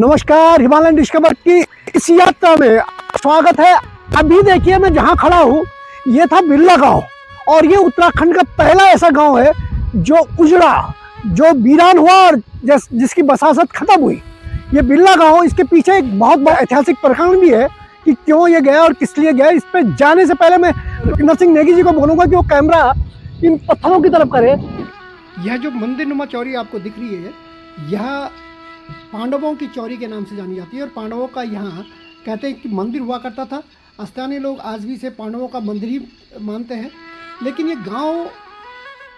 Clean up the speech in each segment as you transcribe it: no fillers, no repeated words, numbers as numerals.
नमस्कार, Himalayan discover की इस यात्रा में स्वागत है। अभी देखिए मैं जहाँ खड़ा हूँ ये था बिरला गांव और ये उत्तराखंड का पहला ऐसा गांव है जो उजड़ा, जो वीरान हुआ और जिसकी बसासत खत्म हुई। ये बिरला गांव, इसके पीछे एक बहुत बड़ा ऐतिहासिक प्रकरण भी है कि क्यों ये गया और किस लिए गया। इस पर जाने से पहले मैं नरसिंह नेगी जी को बोलूँगा कि वो कैमरा इन पत्थरों की तरफ करे। यह जो मंदिर नुमा चौरी आपको दिख रही है, यह पांडवों की चौरी के नाम से जानी जाती है और पांडवों का यहाँ कहते हैं कि मंदिर हुआ करता था। स्थानीय लोग आज भी इसे पांडवों का मंदिर ही मानते हैं। लेकिन ये गांव,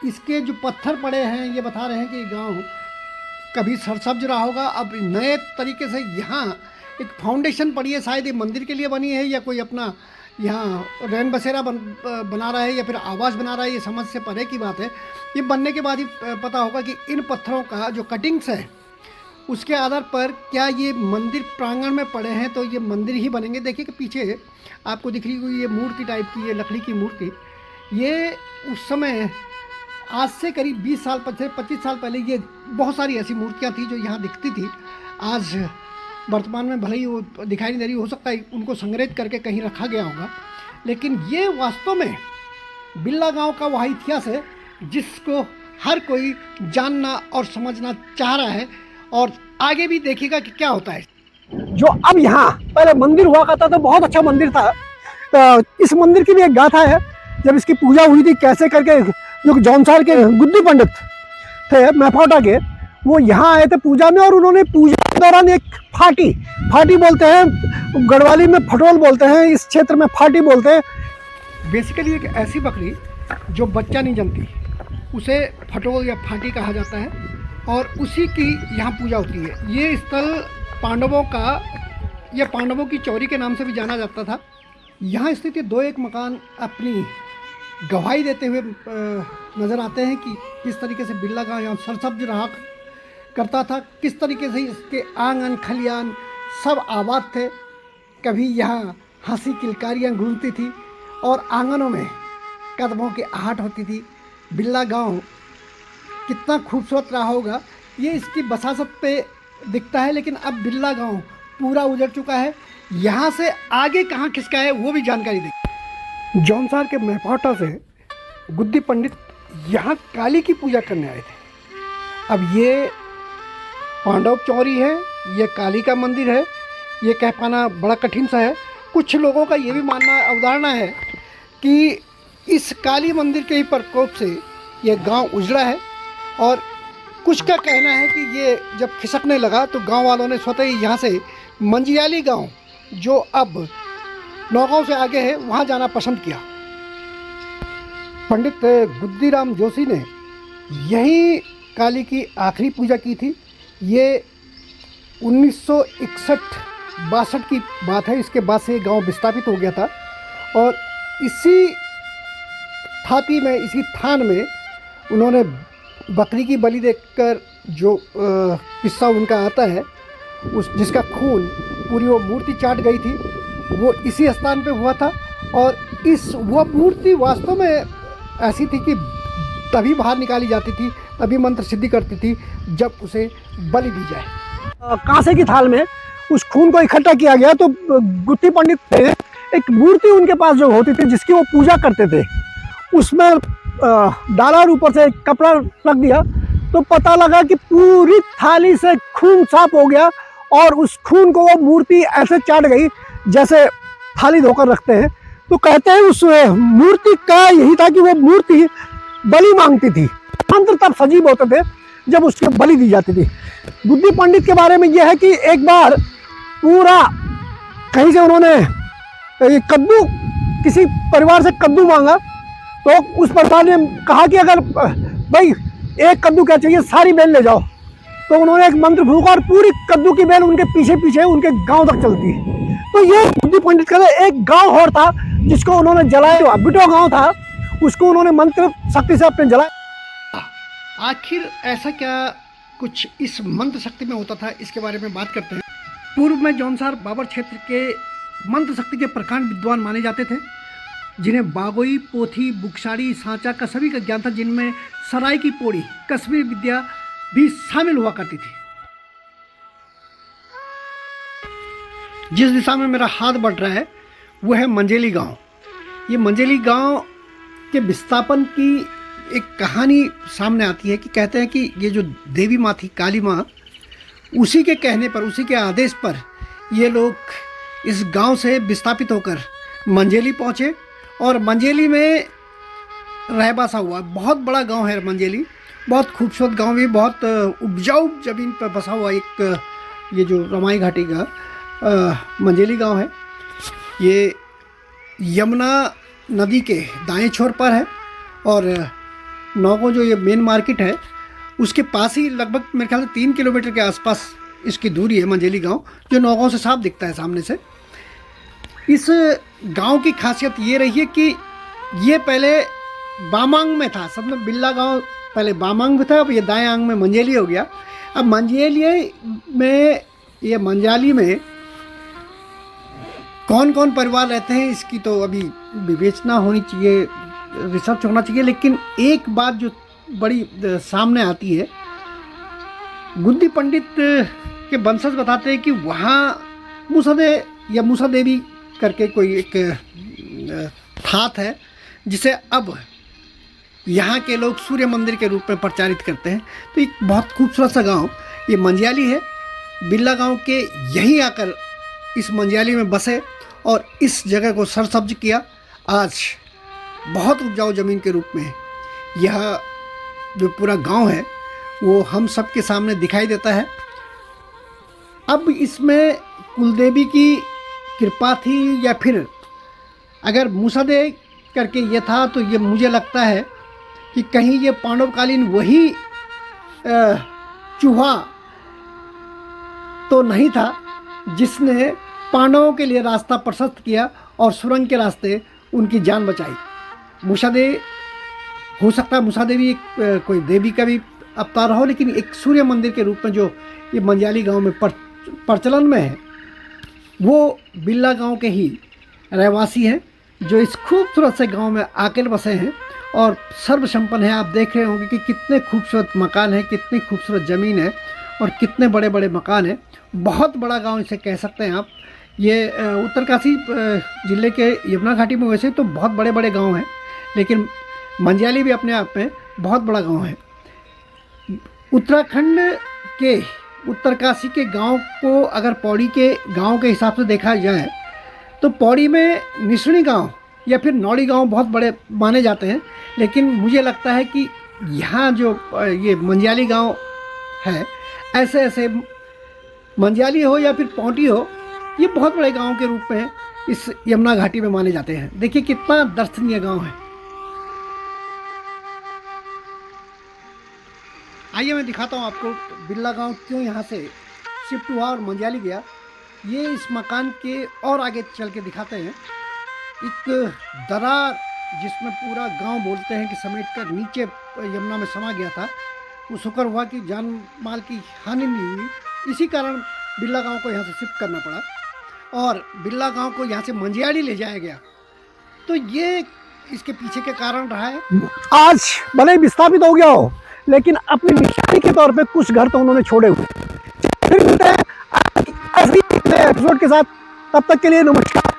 इसके जो पत्थर पड़े हैं ये बता रहे हैं कि ये गांव कभी सरसब्ज रहा होगा। अब नए तरीके से यहाँ एक फाउंडेशन पड़ी है, शायद ये मंदिर के लिए बनी है या कोई अपना यहाँ रैन बसेरा बना रहा है या फिर आवास बना रहा है, ये समझ से परे की बात है। ये बनने के बाद ही पता होगा कि इन पत्थरों का जो कटिंग्स है उसके आधार पर क्या ये मंदिर प्रांगण में पड़े हैं तो ये मंदिर ही बनेंगे। देखिए कि पीछे आपको दिख रही हुई ये मूर्ति टाइप की, ये लकड़ी की मूर्ति, ये उस समय आज से करीब 20 साल 25 साल पहले ये बहुत सारी ऐसी मूर्तियाँ थी जो यहाँ दिखती थी। आज वर्तमान में भले ही वो दिखाई नहीं दे रही, हो सकता है उनको संग्रहित करके कहीं रखा गया होगा। लेकिन ये वास्तव में बिरला गांव का वह इतिहास है जिसको हर कोई जानना और समझना चाह रहा है और आगे भी देखिएगा कि क्या होता है। जो अब यहाँ पहले मंदिर हुआ करता था, बहुत अच्छा मंदिर था। इस मंदिर की भी एक गाथा है, जब इसकी पूजा हुई थी कैसे करके। जो जौनसार के गुद्दी पंडित थे मैफौटा के, वो यहाँ आए थे पूजा में और उन्होंने पूजा के दौरान एक फाटी बोलते हैं, गढ़वाली में फटोल बोलते हैं, इस क्षेत्र में फाटी बोलते हैं। बेसिकली एक ऐसी बकरी जो बच्चा नहीं जमती उसे फटोल या फाटी कहा जाता है और उसी की यहाँ पूजा होती है। ये स्थल पांडवों का या पांडवों की चौरी के नाम से भी जाना जाता था। यहाँ स्थित ये 2-1 मकान अपनी गवाही देते हुए नज़र आते हैं कि किस तरीके से बिरला गाँव यहाँ सरसब्ज रहा करता था, किस तरीके से इसके आंगन खलियान सब आबाद थे। कभी यहाँ हंसी किलकारियाँ गूंजती थी और आंगनों में कदमों की आहट होती थी। बिरला गांव कितना खूबसूरत रहा होगा ये इसकी बसासत पे दिखता है। लेकिन अब बिरला गांव पूरा उजड़ चुका है। यहाँ से आगे कहाँ खिसका है वो भी जानकारी दें। जौनसार के मैफौटा से गुद्दी पंडित यहाँ काली की पूजा करने आए थे। अब ये पांडव चौरी है, ये काली का मंदिर है, ये कह पाना बड़ा कठिन सा है। कुछ लोगों का ये भी मानना अवधारणा है कि इस काली मंदिर के ही प्रकोप से ये गांव उजड़ा है और कुछ का कहना है कि ये जब खिसकने लगा तो गांव वालों ने स्वतः ही यहाँ से मंजियाली गांव, जो अब नौगांव से आगे है, वहाँ जाना पसंद किया। पंडित गुद्दीराम जोशी ने यही काली की आखिरी पूजा की थी। ये 1961-62 की बात है। इसके बाद से गांव विस्थापित हो गया था और इसी थाती में, इसी थान में उन्होंने बकरी की बलि देकर जो किस्सा उनका आता है, उस जिसका खून पूरी वो मूर्ति चाट गई थी, वो इसी स्थान पे हुआ था। और वो मूर्ति वास्तव में ऐसी थी कि तभी बाहर निकाली जाती थी, तभी मंत्र सिद्धि करती थी जब उसे बलि दी जाए। कांसे की थाल में उस खून को इकट्ठा किया गया तो गुत्ती पंडित थे, एक मूर्ति उनके पास जो होती थी जिसकी वो पूजा करते थे, उसमें डाला और ऊपर से कपड़ा रख दिया तो पता लगा कि पूरी थाली से खून साफ हो गया और उस खून को वो मूर्ति ऐसे चाट गई जैसे थाली धोकर रखते हैं। तो कहते हैं उस मूर्ति का यही था कि वो मूर्ति बलि मांगती थी। मंत्र तब सजीव होते थे जब उसकी बलि दी जाती थी। गुद्दी पंडित के बारे में यह है कि एक बार पूरा कहीं से उन्होंने कद्दू, किसी परिवार से कद्दू मांगा तो उस परिवार ने कहा कि अगर भाई एक कद्दू क्या चाहिए, सारी बेल ले जाओ। तो उन्होंने एक मंत्र फूंका और पूरी कद्दू की बेल उनके पीछे पीछे उनके गांव तक चलती है। तो ये गुद्दी पंडित का एक गांव और था जिसको उन्होंने जलाया, बिटो गांव था, उसको उन्होंने मंत्र शक्ति से अपने जलाया। आखिर ऐसा क्या कुछ इस मंत्र शक्ति में होता था, इसके बारे में बात करते हैं। पूर्व में जौनसार बाबर क्षेत्र के मंत्र शक्ति के प्रकांड विद्वान माने जाते थे, जिन्हें बागोई, पोथी, बुकसाड़ी, सांचा का सभी का ज्ञान था, जिनमें सराय की पौड़ी, कश्मीर विद्या भी शामिल हुआ करती थी। जिस दिशा में मेरा हाथ बढ़ रहा है वो है मंजेली गांव। ये मंजेली गांव के विस्थापन की एक कहानी सामने आती है कि कहते हैं कि ये जो देवी माँ थी, काली माँ, उसी के कहने पर, उसी के आदेश पर ये लोग इस गांव से विस्थापित होकर मंजेली पहुँचे और मंजेली में रह बसा हुआ। बहुत बड़ा गांव है मंजेली, बहुत खूबसूरत गांव भी, बहुत उपजाऊ ज़मीन पर बसा हुआ एक ये जो रमाई घाटी का मंजेली गांव है। ये यमुना नदी के दाएं छोर पर है और नौगांव जो ये मेन मार्केट है उसके पास ही लगभग मेरे ख्याल से 3 किलोमीटर के आसपास इसकी दूरी है मंजेली गांव, जो नौगांव से साफ दिखता है सामने से। इस गांव की खासियत ये रही है कि ये पहले बामांग में था, सब में बिल्ला गांव पहले बामांग में था, अब ये दाएं आंग में मंजेली हो गया। अब मंजेली में, ये मंजाली में कौन कौन परिवार रहते हैं इसकी तो अभी विवेचना होनी चाहिए, रिसर्च होना चाहिए। लेकिन एक बात जो बड़ी सामने आती है, गुद्दी पंडित के वंशज बताते हैं कि वहाँ मूसादे या मूसा देवी करके कोई एक थात है जिसे अब यहाँ के लोग सूर्य मंदिर के रूप में प्रचारित करते हैं। तो एक बहुत खूबसूरत सा गांव ये मंजियाली है। बिल्ला गांव के यहीं आकर इस मंजियाली में बसे और इस जगह को सरसब्ज किया। आज बहुत उपजाऊ ज़मीन के रूप में यह जो पूरा गांव है वो हम सब के सामने दिखाई देता है। अब इसमें कुलदेवी की कृपा थी या फिर अगर मूसादे करके ये था, तो ये मुझे लगता है कि कहीं ये पांडवकालीन वही चूहा तो नहीं था जिसने पांडवों के लिए रास्ता प्रशस्त किया और सुरंग के रास्ते उनकी जान बचाई। मूसादे हो सकता है, मूसादेवी एक कोई देवी का भी अवतार हो, लेकिन एक सूर्य मंदिर के रूप में जो ये मंजियाली गांव में प्रचलन में है, वो बिल्ला गांव के ही रहवासी हैं जो इस खूबसूरत से गांव में आकर बसे हैं और सर्वसंपन्न है। आप देख रहे होंगे कि कितने खूबसूरत मकान हैं, कितनी खूबसूरत ज़मीन है और कितने बड़े बड़े मकान हैं। बहुत बड़ा गांव इसे कह सकते हैं आप। ये उत्तरकाशी ज़िले के यमुना घाटी में वैसे तो बहुत बड़े बड़े गांव हैं, लेकिन मंजियाली भी अपने आप में बहुत बड़ा गांव है। उत्तराखंड के उत्तरकाशी के गांव को अगर पौड़ी के गांव के हिसाब से देखा जाए तो पौड़ी में निसणी गांव या फिर नौड़ी गांव बहुत बड़े माने जाते हैं, लेकिन मुझे लगता है कि यहाँ जो ये मंजियाली गांव है, ऐसे ऐसे मंजियाली हो या फिर पौटी हो, ये बहुत बड़े गांव के रूप में इस यमुना घाटी में माने जाते हैं। देखिए कितना दर्शनीय गांव है। आइए मैं दिखाता हूँ आपको बिल्ला गांव क्यों यहाँ से शिफ्ट हुआ और मंजियाली गया। ये इस मकान के और आगे चल के दिखाते हैं। एक दरार जिसमें पूरा गांव बोलते हैं कि समेट कर नीचे यमुना में समा गया था, वो शुक्र हुआ कि जान माल की हानि नहीं हुई। इसी कारण बिल्ला गांव को यहाँ से शिफ्ट करना पड़ा और बिल्ला गांव को यहाँ से मंजियाली ले जाया गया। तो ये इसके पीछे के कारण रहा है। आज भले विस्थापित हो गया हो, लेकिन अपनी निशानी के तौर पे कुछ घर तो उन्होंने छोड़े हुए। फिर मिलते हैं एपिसोड के साथ, तब तक के लिए नमस्कार।